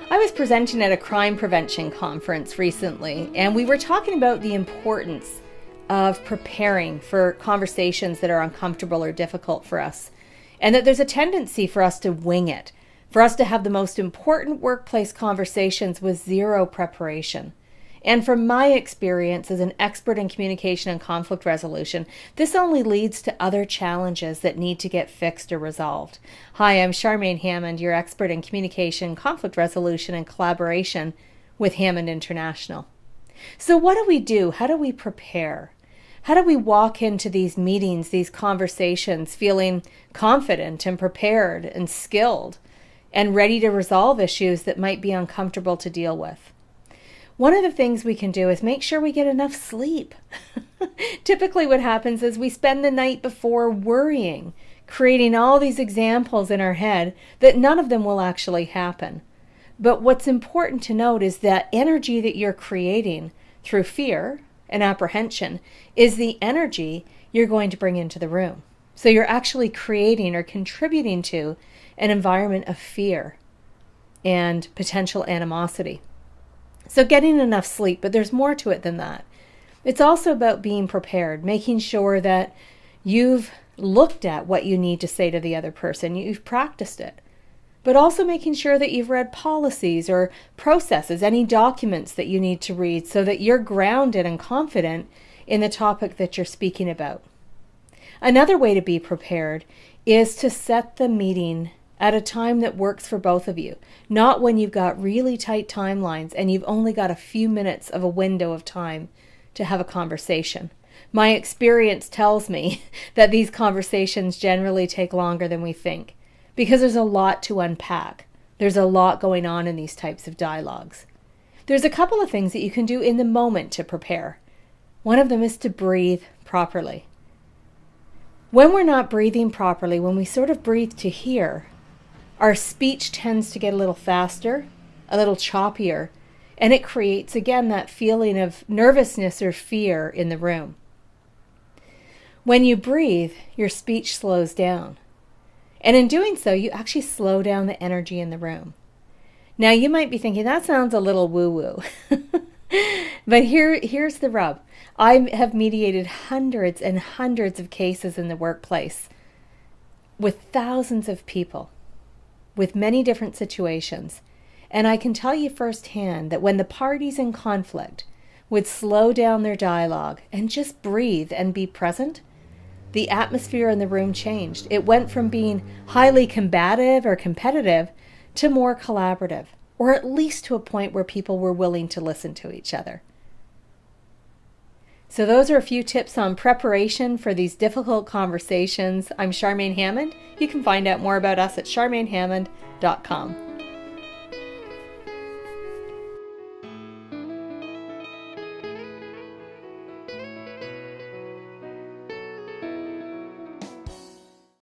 I was presenting at a crime prevention conference recently, and we were talking about the importance of preparing for conversations that are uncomfortable or difficult for us, and that there's a tendency for us to wing it, for us to have the most important workplace conversations with zero preparation. And from my experience as an expert in communication and conflict resolution, this only leads to other challenges that need to get fixed or resolved. Hi, I'm Charmaine Hammond, your expert in communication, conflict resolution, and collaboration with Hammond International. So what do we do? How do we prepare? How do we walk into these meetings, these conversations, feeling confident and prepared and skilled and ready to resolve issues that might be uncomfortable to deal with? One of the things we can do is make sure we get enough sleep. Typically what happens is we spend the night before worrying, creating all these examples in our head that none of them will actually happen. But what's important to note is that energy that you're creating through fear and apprehension is the energy you're going to bring into the room. So you're actually creating or contributing to an environment of fear and potential animosity. So getting enough sleep, but there's more to it than that. It's also about being prepared, making sure that you've looked at what you need to say to the other person, you've practiced it, but also making sure that you've read policies or processes, any documents that you need to read so that you're grounded and confident in the topic that you're speaking about. Another way to be prepared is to set the meeting at a time that works for both of you, not when you've got really tight timelines and you've only got a few minutes of a window of time to have a conversation. My experience tells me that these conversations generally take longer than we think because there's a lot to unpack. There's a lot going on in these types of dialogues. There's a couple of things that you can do in the moment to prepare. One of them is to breathe properly. When we're not breathing properly, when we sort of breathe to here, our speech tends to get a little faster, a little choppier, and it creates, again, that feeling of nervousness or fear in the room. When you breathe, your speech slows down. And in doing so, you actually slow down the energy in the room. Now, you might be thinking, that sounds a little woo-woo. But here's the rub. I have mediated hundreds and hundreds of cases in the workplace with thousands of people, with many different situations. And I can tell you firsthand that when the parties in conflict would slow down their dialogue and just breathe and be present, the atmosphere in the room changed. It went from being highly combative or competitive to more collaborative, or at least to a point where people were willing to listen to each other. So those are a few tips on preparation for these difficult conversations. I'm Charmaine Hammond. You can find out more about us at charmainehammond.com.